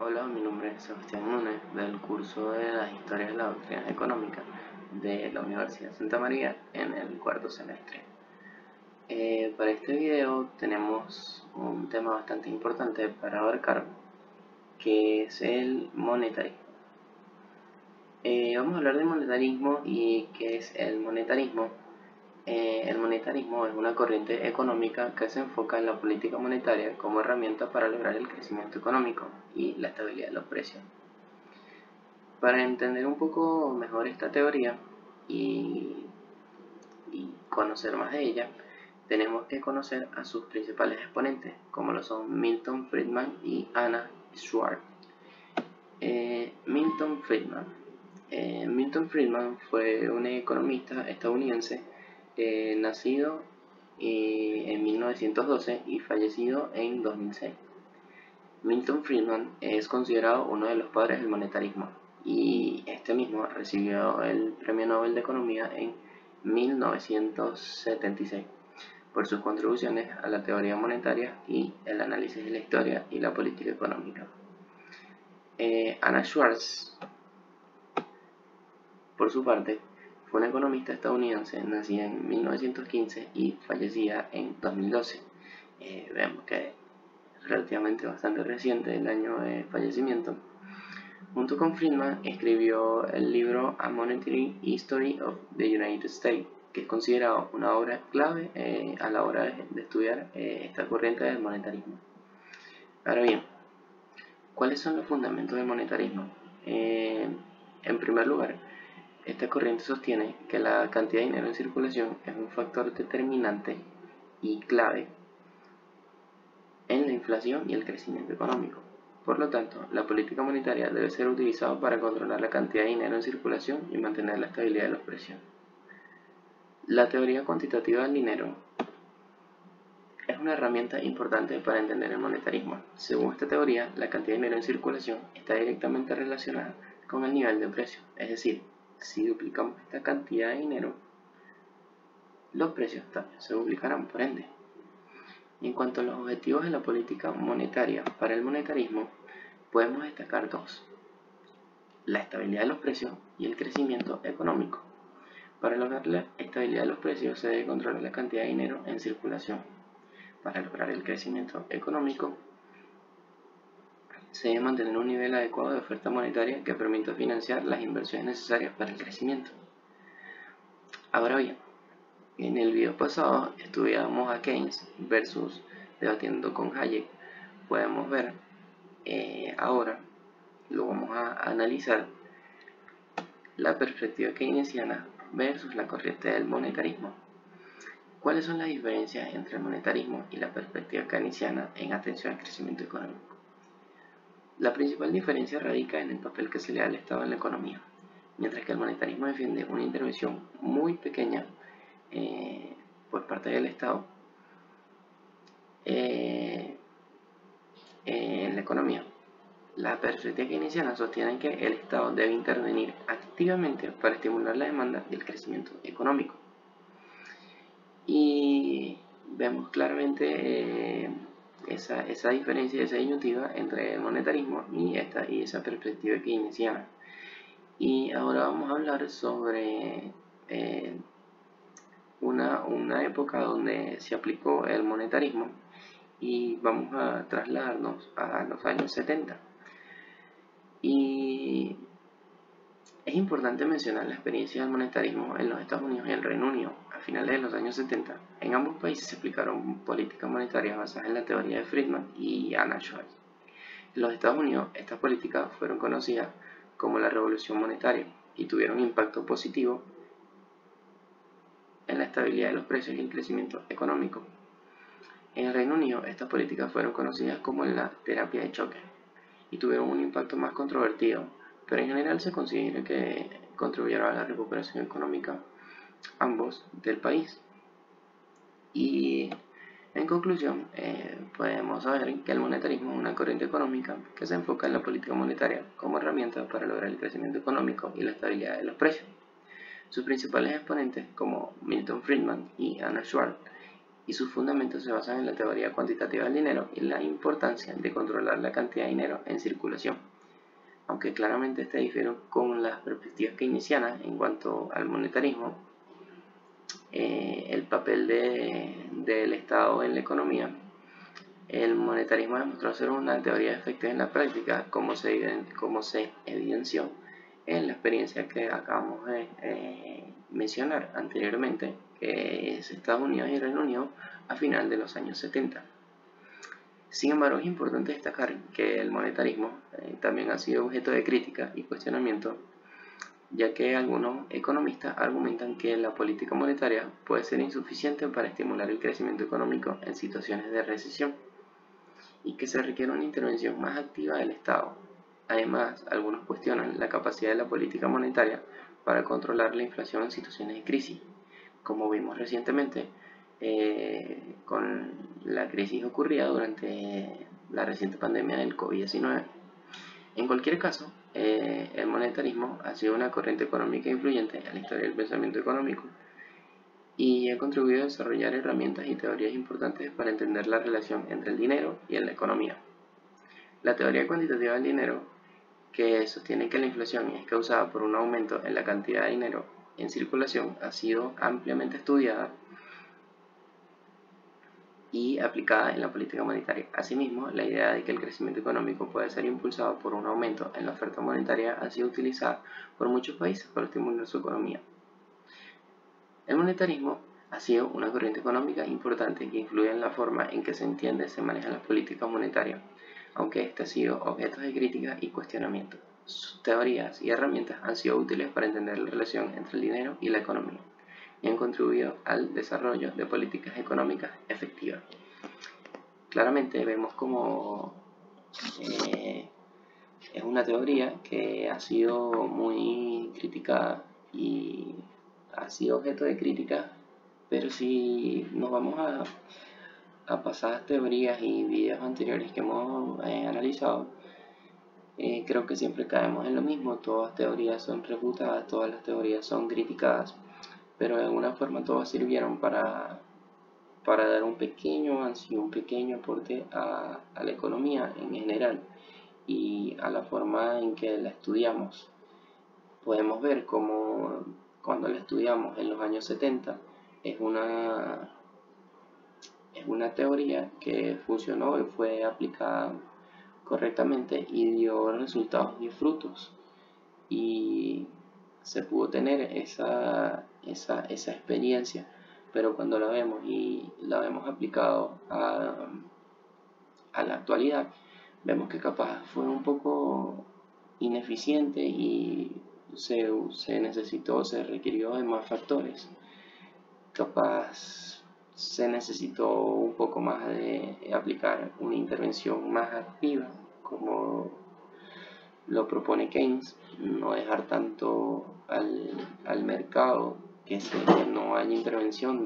Hola, mi nombre es Sebastián Núñez del curso de las Historias de la Doctrina Económica de la Universidad de Santa María en el cuarto semestre. Para este video tenemos un tema bastante importante para abarcar, que es el monetarismo. Vamos a hablar de monetarismo y qué es el monetarismo. El monetarismo es una corriente económica que se enfoca en la política monetaria como herramienta para lograr el crecimiento económico y la estabilidad de los precios. Para entender un poco mejor esta teoría y conocer más de ella, tenemos que conocer a sus principales exponentes, como lo son Milton Friedman y Anna Schwartz. Milton Friedman fue un economista estadounidense nacido en 1912 y fallecido en 2006. Milton Friedman es considerado uno de los padres del monetarismo y este mismo recibió el Premio Nobel de Economía en 1976 por sus contribuciones a la teoría monetaria y el análisis de la historia y la política económica. Anna Schwartz, por su parte, fue una economista estadounidense nacida en 1915 y fallecida en 2012. Vemos que relativamente bastante reciente el año de fallecimiento. Junto con Friedman escribió el libro A Monetary History of the United States, que es considerado una obra clave a la hora de estudiar esta corriente del monetarismo. Ahora bien, ¿cuáles son los fundamentos del monetarismo? En primer lugar, esta corriente sostiene que la cantidad de dinero en circulación es un factor determinante y clave en la inflación y el crecimiento económico. Por lo tanto, la política monetaria debe ser utilizada para controlar la cantidad de dinero en circulación y mantener la estabilidad de los precios. La teoría cuantitativa del dinero es una herramienta importante para entender el monetarismo. Según esta teoría, la cantidad de dinero en circulación está directamente relacionada con el nivel de precio. Es decir, si duplicamos esta cantidad de dinero, los precios también se duplicarán por ende. En cuanto a los objetivos de la política monetaria para el monetarismo, podemos destacar dos: la estabilidad de los precios y el crecimiento económico. Para lograr la estabilidad de los precios se debe controlar la cantidad de dinero en circulación. Para lograr el crecimiento económico se debe mantener un nivel adecuado de oferta monetaria que permita financiar las inversiones necesarias para el crecimiento. Ahora bien, en el video pasado estudiamos a Keynes versus debatiendo con Hayek. Podemos ver ahora, lo vamos a analizar, la perspectiva keynesiana versus la corriente del monetarismo. ¿Cuáles son las diferencias entre el monetarismo y la perspectiva keynesiana en atención al crecimiento económico? La principal diferencia radica en el papel que se le da al Estado en la economía, mientras que el monetarismo defiende una intervención muy pequeña por parte del Estado en la economía. La perspectiva keynesiana sostiene que el Estado debe intervenir activamente para estimular la demanda y el crecimiento económico. Y vemos claramente esa diferencia, esa disyuntiva entre el monetarismo y esa perspectiva keynesiana. Y ahora vamos a hablar sobre una época donde se aplicó el monetarismo y vamos a trasladarnos a los años 70. Y es importante mencionar la experiencia del monetarismo en los Estados Unidos y el Reino Unido a finales de los años 70. En ambos países se aplicaron políticas monetarias basadas en la teoría de Friedman y Anna Schwartz. En los Estados Unidos, estas políticas fueron conocidas como la revolución monetaria y tuvieron un impacto positivo en la estabilidad de los precios y el crecimiento económico. En el Reino Unido, estas políticas fueron conocidas como la terapia de choque y tuvieron un impacto más controvertido, pero en general se considera que contribuyeron a la recuperación económica ambos del país. Y en conclusión, podemos saber que el monetarismo es una corriente económica que se enfoca en la política monetaria como herramienta para lograr el crecimiento económico y la estabilidad de los precios. Sus principales exponentes, como Milton Friedman y Anna Schwartz, y sus fundamentos se basan en la teoría cuantitativa del dinero y la importancia de controlar la cantidad de dinero en circulación. Aunque claramente este difiere con las perspectivas keynesianas en cuanto al monetarismo, el papel del Estado en la economía, el monetarismo demostró ser una teoría de efectos en la práctica, como se evidenció en la experiencia que acabamos de mencionar anteriormente, que es Estados Unidos y Reino Unido a final de los años 70. Sin embargo, es importante destacar que el monetarismo también ha sido objeto de crítica y cuestionamiento, ya que algunos economistas argumentan que la política monetaria puede ser insuficiente para estimular el crecimiento económico en situaciones de recesión y que se requiere una intervención más activa del Estado. Además, algunos cuestionan la capacidad de la política monetaria para controlar la inflación en situaciones de crisis, como vimos recientemente con la crisis ocurrida durante la reciente pandemia del COVID-19. En cualquier caso, el monetarismo ha sido una corriente económica influyente en la historia del pensamiento económico y ha contribuido a desarrollar herramientas y teorías importantes para entender la relación entre el dinero y la economía. La teoría cuantitativa del dinero, que sostiene que la inflación es causada por un aumento en la cantidad de dinero en circulación, ha sido ampliamente estudiada y aplicada en la política monetaria. Asimismo, la idea de que el crecimiento económico puede ser impulsado por un aumento en la oferta monetaria ha sido utilizada por muchos países para estimular su economía. El monetarismo ha sido una corriente económica importante que influye en la forma en que se entiende y se manejan las políticas monetarias, aunque este ha sido objeto de crítica y cuestionamiento. Sus teorías y herramientas han sido útiles para entender la relación entre el dinero y la economía y han contribuido al desarrollo de políticas económicas efectivas. Claramente vemos como es una teoría que ha sido muy criticada y ha sido objeto de crítica, pero si nos vamos a pasadas teorías y videos anteriores que hemos analizado, creo que siempre caemos en lo mismo. Todas las teorías son refutadas, todas las teorías son criticadas, pero de alguna forma todas sirvieron para dar un pequeño avance, un pequeño aporte a la economía en general y a la forma en que la estudiamos. Podemos ver cómo cuando la estudiamos en los años 70 es una teoría que funcionó y fue aplicada correctamente y dio resultados y frutos, y se pudo tener esa experiencia, pero cuando la vemos y la vemos aplicado a la actualidad, vemos que capaz fue un poco ineficiente y se requirió de más factores. Capaz se necesitó un poco más de aplicar una intervención más activa, como lo propone Keynes, no dejar tanto al mercado, que no haya intervención